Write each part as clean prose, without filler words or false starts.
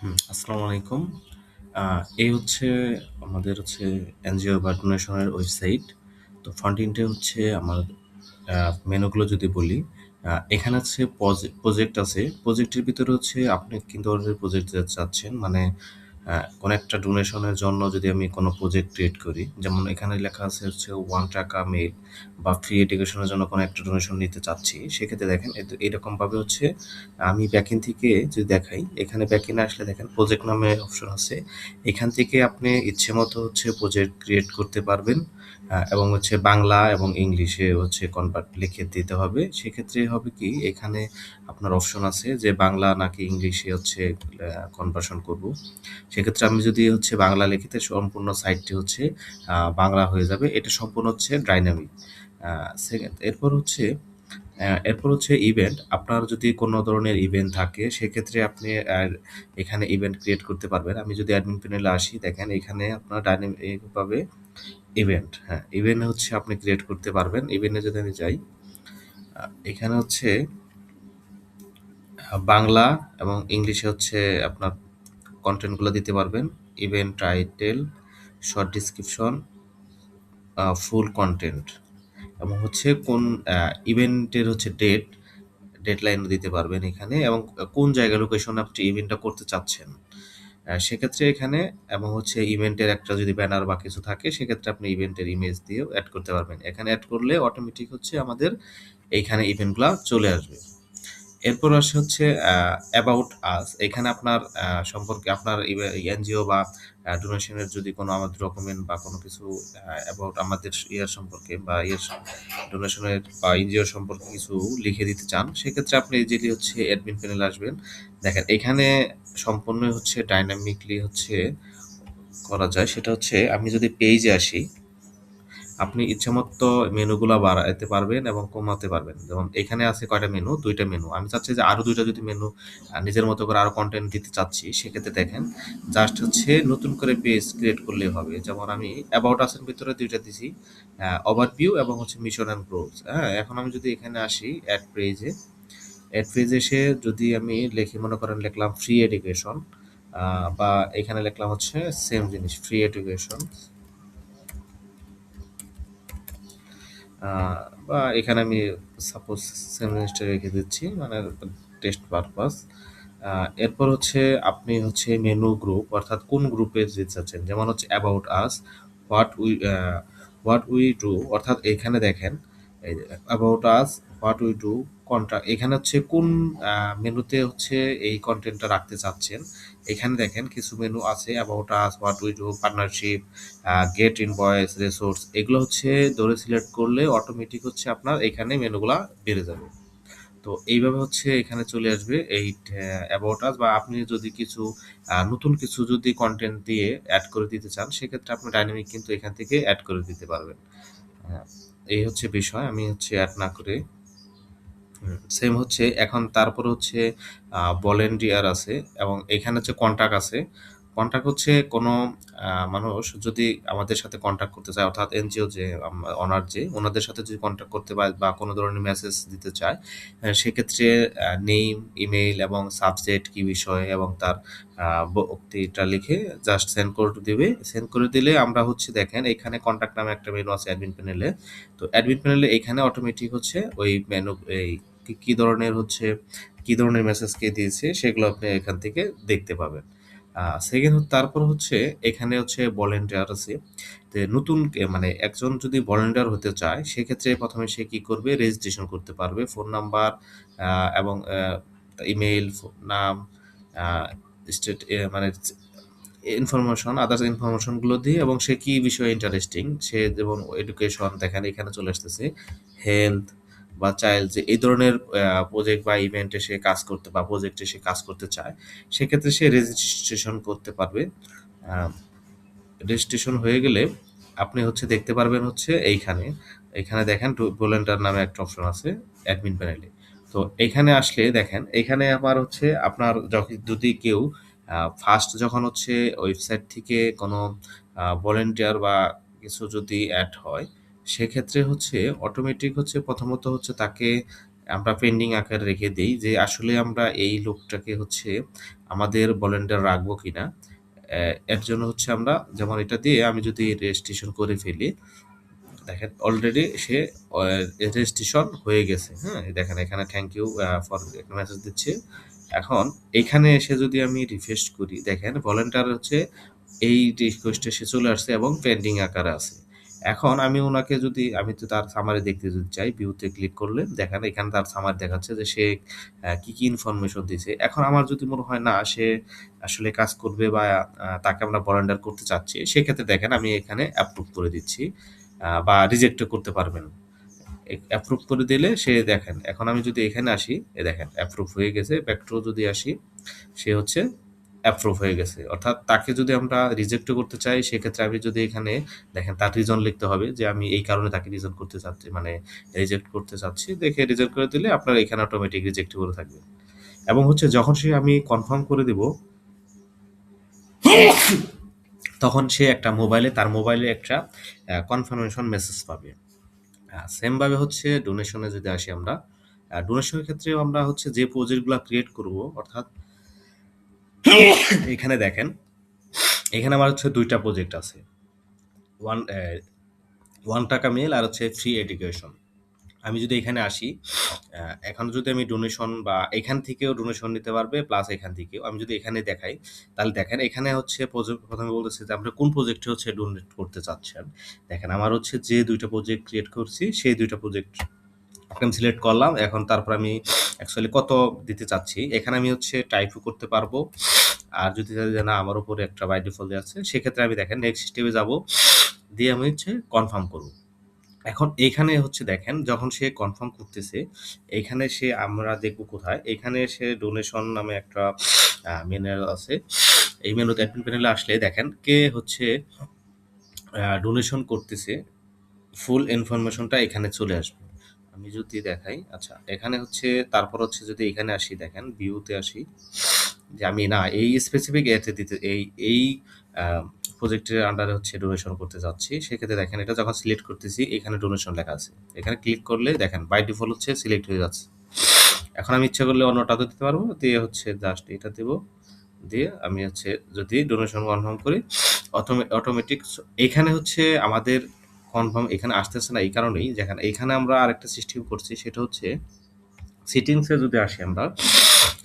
আসসালামু আলাইকুম। এই হচ্ছে আমাদের হচ্ছে এনজিও বা ডোনেশনের ওয়েবসাইট। তো ফন্টিনটা হচ্ছে আমার মেনুগুলো যদি বলি, এখানে হচ্ছে প্রজেক্ট আছে। প্রজেক্টের ভিতরে হচ্ছে আপনি কি ধরনের প্রজেক্ট চাচ্ছেন? মানে কোনো একটা ডোনেশনের জন্য যদি আমি কোনো প্রজেক্ট ক্রিয়েট করি, যেমন এখানে লেখা আছে হচ্ছে ৳1 মেইল বা ফ্রি এডুকেশনের জন্য কোনো একটা ডোনেশন নিতে চাচ্ছি। সেক্ষেত্রে দেখেন এরকমভাবে হচ্ছে আমি ব্যাকএন্ড থেকে যদি দেখাই, এখানে ব্যাকএন্ডে আসলে দেখেন প্রজেক্ট নামে অপশন আছে। এখান থেকে আপনি ইচ্ছেমতো হচ্ছে প্রজেক্ট ক্রিয়েট করতে পারবেন। এবং হচ্ছে বাংলা এবং ইংলিশে হচ্ছে কনভার্ট লিখে দিতে হবে। সেক্ষেত্রে হবে কি এখানে আপনার অপশন আছে যে বাংলা নাকি ইংলিশে হচ্ছে কনভার্সন করব। সেক্ষেত্রে আমি যদি হচ্ছে বাংলা লিখিতে সম্পূর্ণ সাইটটি হচ্ছে বাংলা হয়ে যাবে। এটা সম্পূর্ণ হচ্ছে ডাইনামিক। সেকেন্ড এরপর হচ্ছে ইভেন্ট। আপনার যদি কোনো ধরনের ইভেন্ট থাকে সেক্ষেত্রে আপনি এখানে ইভেন্ট ক্রিয়েট করতে পারবেন। আমি যদি অ্যাডমিন প্যানেলে আসি দেখেন এখানে আপনার ডাইনামিকভাবে ইভেন্ট, হ্যাঁ, ইভেন্ট হচ্ছে আপনি ক্রিয়েট করতে পারবেন। ইভেন্টে যদি আমি যাই, এখানে হচ্ছে বাংলা এবং ইংলিশে হচ্ছে আপনার কনটেন্টগুলো দিতে পারবেন। ইভেন্ট টাইটেল, শর্ট ডেসক্রিপশন, ফুল কনটেন্ট এবং হচ্ছে কোন ইভেন্টের হচ্ছে ডেডলাইনও দিতে পারবেন এখানে এবং কোন জায়গা লোকেশনে আপনি ইভেন্টটা করতে চাচ্ছেন। সেক্ষেত্রে এখানে এবং হচ্ছে ইভেন্টের একটা যদি ব্যানার বা কিছু থাকে সেক্ষেত্রে আপনি ইভেন্টের ইমেজ দিয়েও এড করতে পারবেন। এখানে এড করলে অটোমেটিক হচ্ছে আমাদের এইখানে ইভেন্টগুলা চলে আসবে। এরপর আসে হচ্ছে অ্যাবাউট আস। এখানে আপনার সম্পর্কে আপনার এনজিও বা ডোনেশনের যদি কোনো আমাদের ডকুমেন্ট বা কোনো কিছু অ্যাবাউট আমাদের ইয়ার সম্পর্কে বা ডোনেশনের বা এনজিও সম্পর্কে কিছু লিখে দিতে চান, সেক্ষেত্রে আপনি ইজিলি হচ্ছে অ্যাডমিন প্যানেলে আসবেন। দেখেন এখানে সম্পূর্ণ হচ্ছে ডাইনামিকলি হচ্ছে করা যায়। সেটা হচ্ছে আমি যদি পেইজে আসি, আপনি ইচ্ছামতো মেনুগুলা বাড়াইতে পারবেন এবং কমাতে পারবেন। যেমন এখানে আছে কয়টা মেনু? ২ টা মেনু। আমি চাচ্ছি যে আরো ২ টা যদি মেনু নিজের মতো করে আরো কনটেন্ট দিতে চাচ্ছি, সেক্ষেত্রে দেখেন জাস্ট হচ্ছে নতুন করে পেজ ক্রিয়েট করলেই হবে। যেমন আমি অ্যাবাউট আস এর ভিতরে ২ টা দিছি। ওভারভিউ এবং হচ্ছে মিশন অ্যান্ড গ্রোথ। হ্যাঁ? এখন আমি যদি এখানে আসি এড পেজে এসে যদি আমি লিখি মনে করেন লিখলাম ফ্রি এডুকেশন, বা এখানে লিখলাম হচ্ছে সেম জিনিস ফ্রি এডুকেশন। বা এখানে আমি সাপোজ সেমিস্টার রেখে দিচ্ছি মানে টেস্ট পারপাস। এরপর হচ্ছে আপনি হচ্ছে মেনু গ্রুপ অর্থাৎ কোন গ্রুপে যেতে চাচ্ছেন, যেমন হচ্ছে about us, what we what we do, অর্থাৎ এখানে দেখেন এই about us, what we do, contract, এখানে হচ্ছে কোন মেনুতে হচ্ছে এই কন্টেন্টটা রাখতে চাচ্ছেন। এখানে দেখেন কিছু মেনু আছে about us, what we do, partnership, get invoice, resource, এগুলো হচ্ছে ধরে সিলেক্ট করলে অটোমেটিক হচ্ছে আপনার এখানে মেনুগুলা বেড়ে যাবে। তো এইভাবে হচ্ছে এখানে চলে আসবে এই অ্যাবাউট আস, বা আপনি যদি কিছু নতুন কিছু যদি কনটেন্ট দিয়ে এড করে দিতে চান সেক্ষেত্রে আপনি ডাইনামিক কিন্তু এখান থেকে এড করে দিতে পারবেন। হ্যাঁ, এই হচ্ছে বিষয়। আমি হচ্ছে এড না করে সেম হচ্ছে এখন তারপরে হচ্ছে ভলান্টিয়ার আছে এবং এখানে হচ্ছে কন্টাক্ট আছে। কন্টাক্ট হচ্ছে কোনো মানুষ যদি আমাদের সাথে কন্টাক্ট করতে চায় অর্থাৎ এনজিও যে ওনার যে ওনাদের সাথে যদি কন্টাক্ট করতে পারে বা কোনো ধরনের মেসেজ দিতে চায়, সেক্ষেত্রে নেম, ইমেইল এবং সাবজেক্ট কি বিষয় এবং তার বক্তিটা লিখে জাস্ট সেন্ড করে দিবে। সেন্ড করে দিলে আমরা হচ্ছে দেখেন এখানে কন্টাক্ট নামে একটা মেনু আছে অ্যাডমিন প্যানেলে। তো অ্যাডমিন প্যানেলে এখানে অটোমেটিক হচ্ছে ওই মেনু এই কি ধরনের হচ্ছে কি ধরনের মেসেজ কে দিয়েছে সেগুলো আপনি এখান থেকে দেখতে পাবেন। সেকেন্ড তারপর হচ্ছে এখানে হচ্ছে ভলান্টিয়ার আছে। তো নতুন মানে একজন যদি ভলান্টিয়ার হতে চায় সেক্ষেত্রে ১ম এ সে কি করবে? রেজিস্ট্রেশন করতে পারবে। ফোন নাম্বার এবং ইমেইল, নাম, আ স্টেট মানে ইনফরমেশন, আদার্স ইনফরমেশন গুলো দিয়ে এবং সে কি বিষয়ে ইন্টারেস্টিং, সে যেমন এডুকেশন দেখেন এখানে চলে আসতেছে, হেলথ বা চাইল্ড, যে এই ধরনের প্রজেক্ট বা ইভেন্টে সে কাজ করতে বা প্রজেক্টে সে কাজ করতে চায়, সেক্ষেত্রে সে রেজিস্ট্রেশন করতে পারবে। আ রেজিস্ট্রেশন হয়ে গেলে আপনি হচ্ছে দেখতে পারবেন হচ্ছে এখানে দেখেন ভলান্টিয়ার নামে একটা অপশন আছে অ্যাডমিন প্যানেলে। তো এখানে আসলে দেখেন এখানে আবার হচ্ছে আপনার যদি কেউ ফার্স্ট যখন হচ্ছে ওয়েবসাইট থেকে কোনো ভলান্টিয়ার বা কিছু যদি এড হয়, সেক্ষেত্রে হচ্ছে অটোমেটিক হচ্ছে প্রথমত হচ্ছে তাকে আমরা পেন্ডিং আকারে রেখে দেই যে আসলে আমরা এই লোকটাকে হচ্ছে আমাদের ভলান্টিয়ার রাখবো কিনা। এর জন্য হচ্ছে আমরা যেমন এটা দিয়ে আমি যদি রেজিস্ট্রেশন করে ফেলি, দেখেন অলরেডি সে রেজিস্ট্রেশন হয়ে গেছে। হ্যাঁ? দেখেন এখানে থ্যাংক ইউ ফর একটা মেসেজ দিচ্ছে। এখন এইখানে এসে যদি আমি রিফ্রেশ করি, দেখেন ভলান্টিয়ার হচ্ছে এই রিকোয়েস্টে সে চলে আসছে এবং পেন্ডিং আকারে আছে। এখন আমি উনাকে যদি আমি তো তার সামারি দেখতে যদি চাই, ভিউতে ক্লিক করলে দেখেন এখানে তার সামারি দেখাচ্ছে যে সে কি ইনফরমেশন দিছে। এখন আমার যদি মনে হয় না সে আসলে কাজ করবে বা তাকে আমরা ভলান্টিয়ার করতে চাচ্ছি, সেক্ষেত্রে দেখেন আমি এখানে অ্যাপ্রুভ করে দিচ্ছি। বা রিজেক্টও করতে পারবেন। অ্যাপ্রুভ করে দিলে সে দেখেন এখন আমি যদি এখানে আসি, দেখেন অ্যাপ্রুভ হয়ে গেছে। ব্যাক টু যদি আসি, সে হচ্ছে অ্যাপ্রুভ হয়ে গেছে। অর্থাৎ তাকে যদি আমরা রিজেক্টও করতে চাই, সেক্ষেত্রে আমি যদি এখানে দেখেন তার রিজন লিখতে হবে যে আমি এই কারণে তাকে রিজন করতে চাচ্ছি, মানে রিজেক্ট করতে চাচ্ছি। দেখে রিজেক্ট করে দিলে আপনার এখানে অটোমেটিক রিজেক্ট করে থাকবে। এবং হচ্ছে যখন সে আমি কনফার্ম করে দিব, তখন সে একটা মোবাইলে তার মোবাইলে একটা কনফার্মেশন মেসেজ পাবে। সেম ভাবে হচ্ছে ডোনেশনে যদি আসি আমরা, ডোনেশনের ক্ষেত্রেও আমরা হচ্ছে যে প্রজেক্টগুলা ক্রিয়েট করব, অর্থাৎ এখানে দেখেন, এখানে আমার হচ্ছে ২ টা প্রজেক্ট আছে। ওয়ান ৳1 মেইল আর হচ্ছে ফ্রি এডুকেশন। আমি যদি এখানে আসি, এখন যদি আমি ডোনেশন বা এখান থেকেও ডোনেশন নিতে পারবে প্লাস এখান থেকেও। আমি যদি এখানে দেখাই, তাহলে দেখেন এখানে হচ্ছে ১ম এ বলতেছে যে আপনি কোন প্রজেক্টে হচ্ছে ডোনেট করতে চাচ্ছেন। দেখেন আমার হচ্ছে যে ২ টা প্রজেক্ট ক্রিয়েট করছি, সেই ২ টা প্রজেক্ট আমি সিলেক্ট করলাম। এখন তারপর আমি অ্যাকচুয়ালি কত দিতে চাচ্ছি, এখানে আমি হচ্ছে টাইপও করতে পারবো। আর যদি চাই যে না আমার উপরে একটা বাই ডিফল্ট দেয়া আছে, সেক্ষেত্রে আমি দেখেন নেক্সট স্টেপে যাবো। দিয়ে আমি হচ্ছে কনফার্ম করব। এখন এইখানে হচ্ছে দেখেন যখন সে কনফার্ম করতেছে, এইখানে সে আমরা দেখব কোথায়? এখানে সে ডোনেশন নামে একটা মেনু আছে। এই মেনুতে অ্যাডমিন প্যানেলে আসলে দেখেন কে হচ্ছে ডোনেশন করতেছে, ফুল ইনফরমেশনটা এখানে চলে আসবে। আমি যদি দেখাই, আচ্ছা এখানে হচ্ছে তারপর হচ্ছে যদি এখানে আসি, দেখেন ভিউতে আসি, যে আমি না এই স্পেসিফিক এতে দিতে এই আ প্রজেক্টের আন্ডারে হচ্ছে ডোনেশন করতে যাচ্ছি। সেক্ষেত্রে দেখেন এটা যখন সিলেক্ট করতেছি, এখানে ডোনেশন লেখা আছে। এখানে ক্লিক করলে দেখেন বাই ডিফল্ট হচ্ছে সিলেক্ট হয়ে যাচ্ছে। এখন আমি ইচ্ছা করলে অন্যটাতে দিতে পারবো। দিয়ে হচ্ছে জাস্ট এটা দিব। দিয়ে আমি হচ্ছে যদি ডোনেশন কনফার্ম করি, অটোমেটিক এখানে হচ্ছে আমাদের কনফার্ম এখানে আসতেছে না এই কারণেই, দেখেন এখানে আমরা আরেকটা সিস্টেম করছি, সেটা হচ্ছে সেটিংসে যদি আসি আমরা,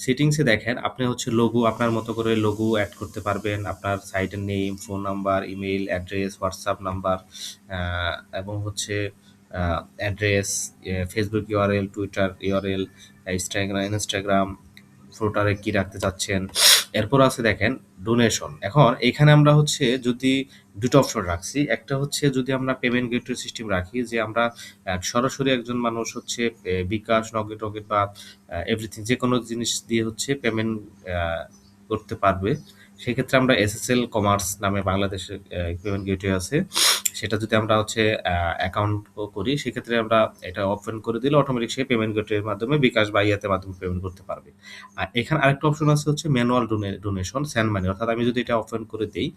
সেটিংসে দেখেন আপনি হচ্ছে লোগো আপনার মতো করে লোগো এড করতে পারবেন। আপনার সাইটের name, phone number, email address, WhatsApp number আ এবং হচ্ছে address, Facebook URL, Twitter URL, Instagram ফ্লোটারে কি রাখতে চাচ্ছেন। এরপর আছে দেখেন ডোনেশন। এখন এখানে আমরা হচ্ছে যদি ২ টা অপশন রাখছি। একটা হচ্ছে যদি আমরা পেমেন্ট গেটওয়ে সিস্টেম রাখি, যে আমরা সরাসরি একজন মানুষ হচ্ছে বিকাশ, নগদ বা এভরিথিং যেকোনো জিনিস দিয়ে হচ্ছে পেমেন্ট আ করতে পারবে। সেক্ষেত্রে আমরা এসএসএল কমার্স নামে বাংলাদেশের পেমেন্ট গেটওয়ে আছে। সেটা যদি আমরা হচ্ছে অ্যাকাউন্টও করি, সেক্ষেত্রে আমরা এটা ওপেন করে দিলে অটোমেটিক সে পেমেন্ট গেটওয়ের মাধ্যমে বিকাশ বা ইয়াতে মাধ্যমে পেমেন্ট করতে পারবে। আর এখানে আরেকটা অপশন আছে হচ্ছে ম্যানুয়াল ডোনেশন, সেন্ড মানি। অর্থাৎ আমি যদি এটা ওপেন করে দেই,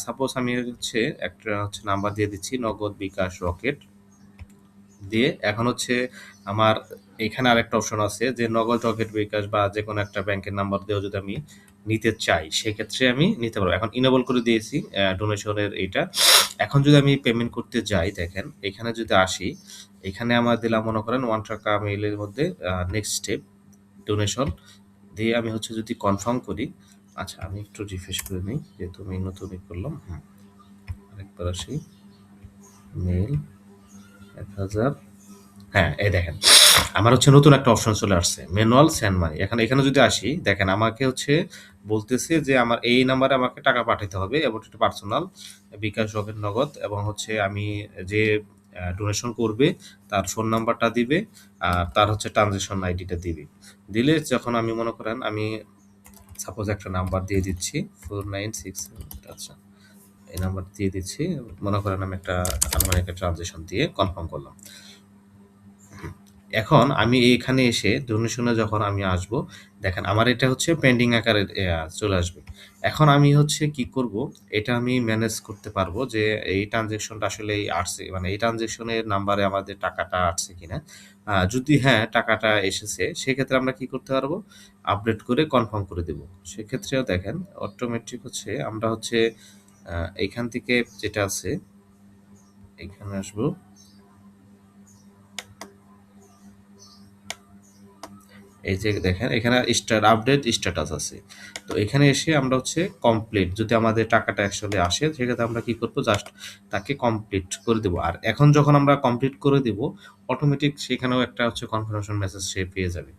সাপোজ আমি হচ্ছে একটা হচ্ছে নাম্বার দিয়ে দিচ্ছি নগদ, বিকাশ, রকেট দিয়ে। এখন হচ্ছে আমার এখানে আরেকটা অপশন আছে যে নগদ, রকেট, বিকাশ বা যেকোনো একটা ব্যাংকের নাম্বার দিয়েও যদি আমি নিতে চাই, সেক্ষেত্রে আমি নিতে পারবো। এখন ইনেবল করে দিয়েছি ডোনেশনের এইটা। এখন যদি আমি পেমেন্ট করতে যাই, দেখেন এখানে যদি আসি, এখানে আমার দিলাম মনে করেন ৳1 মেইলের মধ্যে নেক্সট স্টেপ ডোনেশন দিয়ে আমি হচ্ছে যদি কনফার্ম করি, আচ্ছা আমি একটু রিফ্রেশ করে নিই যেহেতু আমি নতুন করলাম। আরেকবার আসি, মেইল ১,০০০, হ্যাঁ, এই দেখেন আমার হচ্ছে নতুন একটা অপশন চলে আসছে ম্যানুয়াল সেন্ড মানি। এখন এখানে যদি আসি, দেখেন আমাকে হচ্ছে বলতেছে যে আমার এই নাম্বারে আমাকে টাকা পাঠাইতে হবে এবং এটা পার্সোনাল, বিকাশ, রকেট, নগদ এবং হচ্ছে আমি যে ডোনেশন করবে তার ফোন নাম্বারটা দিবে আর তার হচ্ছে ট্রানজ্যাকশন আইডিটা দিবে। দিলে যখন আমি মনে করেন আমি সাপোজ একটা নাম্বার দিয়ে দিচ্ছি 4967, আচ্ছা এই নাম্বার দিয়ে দিচ্ছি। মনে করেন আমি একটা আনুমানিক একটা ট্রানজ্যাকশন দিয়ে কনফার্ম করলাম। এখন আমি এখানে এসে ডোনেশনে যখন আমি আসবো, দেখেন আমার এটা হচ্ছে পেন্ডিং আকারে চলে আসবে। এখন আমি হচ্ছে কি করব, এটা আমি ম্যানেজ করতে পারবো যে এই ট্রান্সেকশনটা আসলেই আসছে, মানে এই ট্রান্সেকশনের নাম্বারে আমাদের টাকাটা আসছে কিনা। যদি হ্যাঁ, টাকাটা এসেছে, সেক্ষেত্রে আমরা কি করতে পারবো? আপডেট করে কনফার্ম করে দেব। সেক্ষেত্রেও দেখেন অটোমেটিক হচ্ছে আমরা হচ্ছে আ এইখান থেকে যেটা আছে, এইখানে আসবো। এই যে দেখেন এখানে আপডেট স্ট্যাটাস আছে। তো এখানে এসে আমরা হচ্ছে কমপ্লিট, যদি আমাদের টাকাটা অ্যাকচুয়ালি আসে সেক্ষেত্রে আমরা কি করব, জাস্ট তাকে কমপ্লিট করে দেব। আর এখন যখন আমরা কমপ্লিট করে দেব, অটোমেটিক সেখানেও একটা হচ্ছে কনফার্মেশন মেসেজ সে পেয়ে যাবে।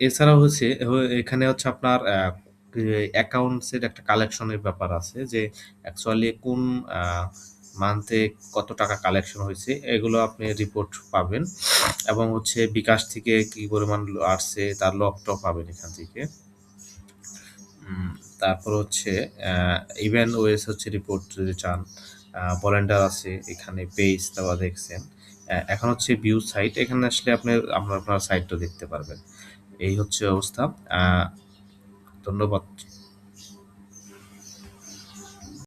এছাড়াও হচ্ছে এখানে হচ্ছে আপনার অ্যাকাউন্টস এর একটা কালেকশনের ব্যাপার আছে যে অ্যাকচুয়ালি কোন আ মান্থে কত টাকা কালেকশন হয়েছে এগুলো আপনি রিপোর্ট পাবেন। এবং হচ্ছে বিকাশ থেকে কি পরিমাণ আসছে তার লগটাও পাবেন এখান থেকে। উম তারপর হচ্ছে আ ইভেন্ট ওয়েস হচ্ছে রিপোর্ট যদি চান, ভলান্টিয়ার আছে, এখানে পেজ দেওয়া দেখছেন। এখন হচ্ছে ভিউ সাইট, এখানে আসলে আপনার সাইটটা দেখতে পারবেন। এই হচ্ছে অবস্থা। আ ধন্যবাদ।